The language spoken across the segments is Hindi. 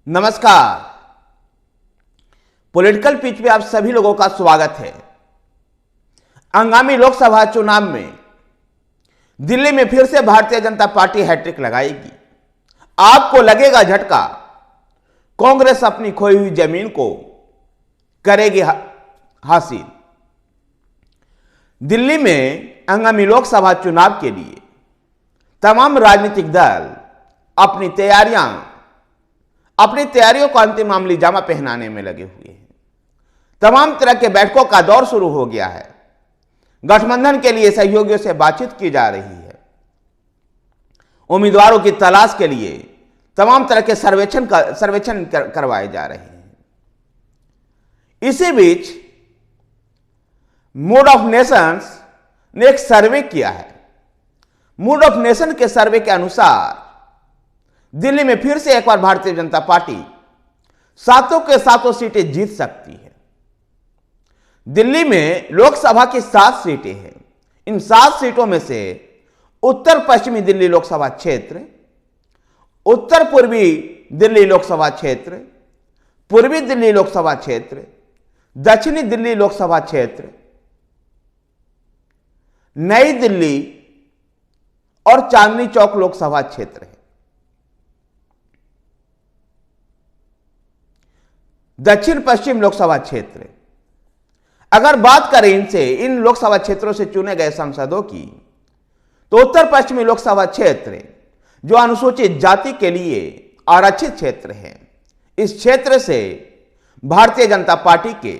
नमस्कार। पॉलिटिकल पिच पे आप सभी लोगों का स्वागत है। आगामी लोकसभा चुनाव में दिल्ली में फिर से भारतीय जनता पार्टी हैट्रिक लगाएगी। आपको लगेगा झटका, कांग्रेस अपनी खोई हुई जमीन को करेगी हासिल। दिल्ली में आगामी लोकसभा चुनाव के लिए तमाम राजनीतिक दल अपनी तैयारियों को अंतिम अमली जामा पहनाने में लगे हुए हैं। तमाम तरह के बैठकों का दौर शुरू हो गया है। गठबंधन के लिए सहयोगियों से बातचीत की जा रही है। उम्मीदवारों की तलाश के लिए तमाम तरह के सर्वेक्षण करवाए जा रहे हैं। इसी बीच मूड ऑफ नेशंस ने एक सर्वे किया है। मूड ऑफ नेशन के सर्वे के अनुसार दिल्ली में फिर से एक बार भारतीय जनता पार्टी सातों के सातों सीटें जीत सकती है। दिल्ली में लोकसभा की 7 सीटें हैं। इन 7 सीटों में से उत्तर पश्चिमी दिल्ली लोकसभा क्षेत्र, उत्तर पूर्वी दिल्ली लोकसभा क्षेत्र, पूर्वी दिल्ली लोकसभा क्षेत्र, दक्षिणी दिल्ली लोकसभा क्षेत्र, नई दिल्ली और चांदनी चौक लोकसभा क्षेत्र है। दक्षिण पश्चिम लोकसभा क्षेत्र, अगर बात करें इन लोकसभा क्षेत्रों से चुने गए सांसदों की, तो उत्तर पश्चिमी लोकसभा क्षेत्र जो अनुसूचित जाति के लिए आरक्षित क्षेत्र है, इस क्षेत्र से भारतीय जनता पार्टी के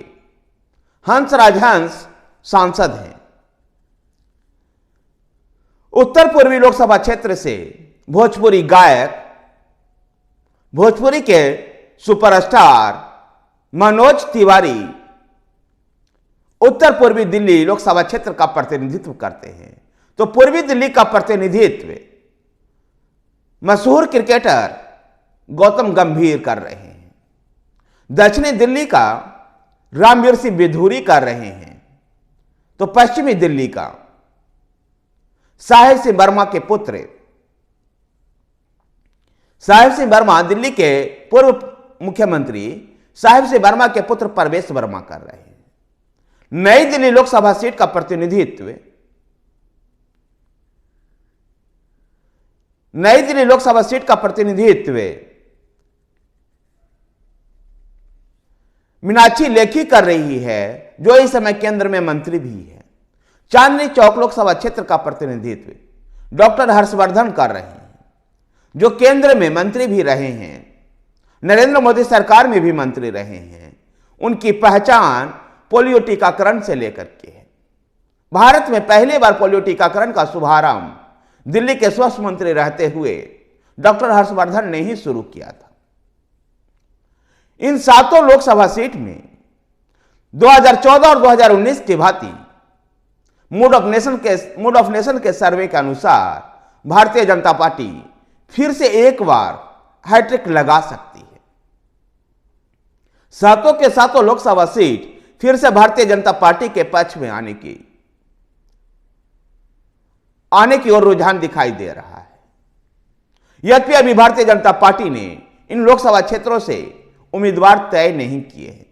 हंसराज हंस सांसद हैं। उत्तर पूर्वी लोकसभा क्षेत्र से भोजपुरी गायक, भोजपुरी के सुपरस्टार मनोज तिवारी उत्तर पूर्वी दिल्ली लोकसभा क्षेत्र का प्रतिनिधित्व करते हैं। तो पूर्वी दिल्ली का प्रतिनिधित्व मशहूर क्रिकेटर गौतम गंभीर कर रहे हैं। दक्षिणी दिल्ली का रामवीर सिंह बिधूरी कर रहे हैं। तो पश्चिमी दिल्ली का साहिब सिंह वर्मा के पुत्र, साहिब सिंह वर्मा दिल्ली के पूर्व मुख्यमंत्री साहिब सिंह वर्मा के पुत्र परवेश वर्मा कर रहे हैं। नई दिल्ली लोकसभा सीट का प्रतिनिधित्व मीनाक्षी लेखी कर रही है, जो इस समय केंद्र में मंत्री भी है। चांदनी चौक लोकसभा क्षेत्र का प्रतिनिधित्व डॉक्टर हर्षवर्धन कर रहे हैं, जो केंद्र में मंत्री भी रहे हैं, नरेंद्र मोदी सरकार में भी मंत्री रहे हैं। उनकी पहचान पोलियो टीकाकरण से लेकर के है। भारत में पहली बार पोलियो टीकाकरण का शुभारंभ दिल्ली के स्वास्थ्य मंत्री रहते हुए डॉक्टर हर्षवर्धन ने ही शुरू किया था। इन 7 लोकसभा सीट में 2014 और 2019 की भांति मूड ऑफ नेशन के सर्वे के अनुसार भारतीय जनता पार्टी फिर से एक बार हैट्रिक लगा सकती है। 7 के 7 लोकसभा सीट फिर से भारतीय जनता पार्टी के पक्ष में आने की ओर रुझान दिखाई दे रहा है। यद्यपि अभी भारतीय जनता पार्टी ने इन लोकसभा क्षेत्रों से उम्मीदवार तय नहीं किए हैं।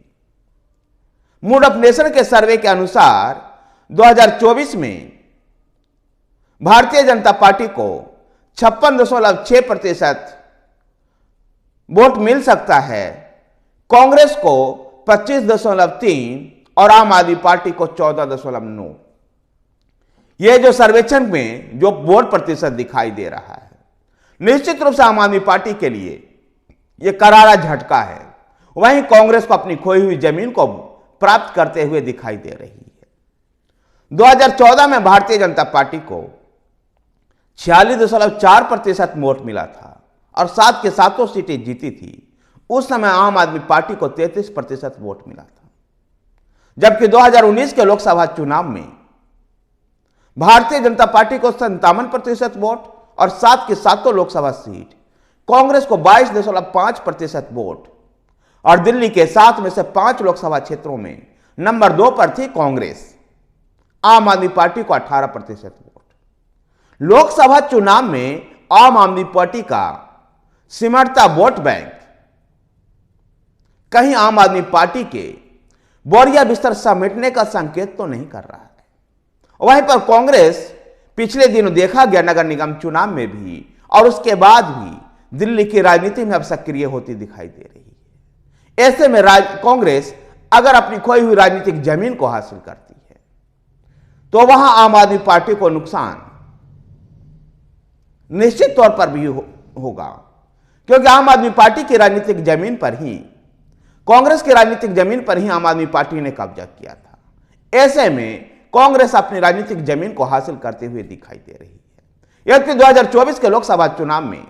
मूड ऑफ नेशन के सर्वे के अनुसार 2024 में भारतीय जनता पार्टी को 56.6% वोट मिल सकता है, कांग्रेस को 25.3 और आम आदमी पार्टी को 14.9। यह जो सर्वेक्षण में जो वोट प्रतिशत दिखाई दे रहा है, निश्चित रूप से आम आदमी पार्टी के लिए यह करारा झटका है। वहीं कांग्रेस को अपनी खोई हुई जमीन को प्राप्त करते हुए दिखाई दे रही है। 2014 में भारतीय जनता पार्टी को 46.4% वोट मिला था और 7 के 7 सीटें जीती थी। उस समय आम आदमी पार्टी को 33% वोट मिला था। जबकि 2019 के लोकसभा चुनाव में भारतीय जनता पार्टी को 57% वोट और 7 के 7 लोकसभा सीट, कांग्रेस को 22.5% वोट और दिल्ली के 7 में से 5 लोकसभा क्षेत्रों में नंबर 2 पर थी कांग्रेस। आम आदमी पार्टी को 18% वोट। लोकसभा चुनाव में आम आदमी पार्टी का सिमटता वोट बैंक कहीं आम आदमी पार्टी के बोरिया बिस्तर समेटने का संकेत तो नहीं कर रहा है। वहीं पर कांग्रेस पिछले दिनों देखा गया नगर निगम चुनाव में भी और उसके बाद भी दिल्ली की राजनीति में अब सक्रिय होती दिखाई दे रही है। ऐसे में कांग्रेस अगर अपनी खोई हुई राजनीतिक जमीन को हासिल करती है तो वहां आम आदमी पार्टी को नुकसान निश्चित तौर पर भी होगा, क्योंकि आम आदमी पार्टी की राजनीतिक जमीन पर ही, कांग्रेस की राजनीतिक जमीन पर ही आम आदमी पार्टी ने कब्जा किया था। ऐसे में कांग्रेस अपनी राजनीतिक जमीन को हासिल करते हुए दिखाई दे रही है। यद्यपि 2024 के लोकसभा चुनाव में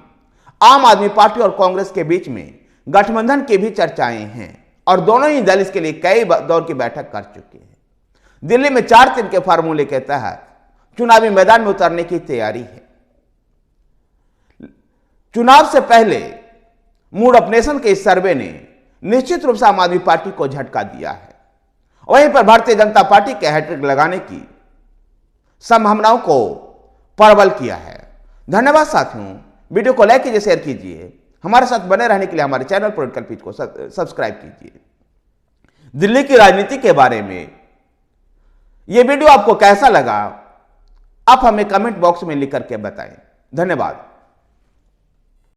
आम आदमी पार्टी और कांग्रेस के बीच में गठबंधन की भी चर्चाएं हैं और दोनों ही दल इसके लिए कई दौर की बैठक कर चुके हैं। दिल्ली में 4-3 के फार्मूले के तहत चुनावी मैदान में उतरने की तैयारी है। चुनाव से पहले मूड ऑफ नेशन के इस सर्वे ने निश्चित रूप से आम आदमी पार्टी को झटका दिया है। वहीं पर भारतीय जनता पार्टी के हैट्रिक लगाने की संभावनाओं को प्रबल किया है। धन्यवाद साथियों, वीडियो को लाइक कीजिए, शेयर कीजिए। हमारे साथ बने रहने के लिए हमारे चैनल पॉलिटिकल पिच को सब्सक्राइब कीजिए। दिल्ली की राजनीति के बारे में यह वीडियो आपको कैसा लगा, आप हमें कमेंट बॉक्स में लिख करके बताएं। धन्यवाद।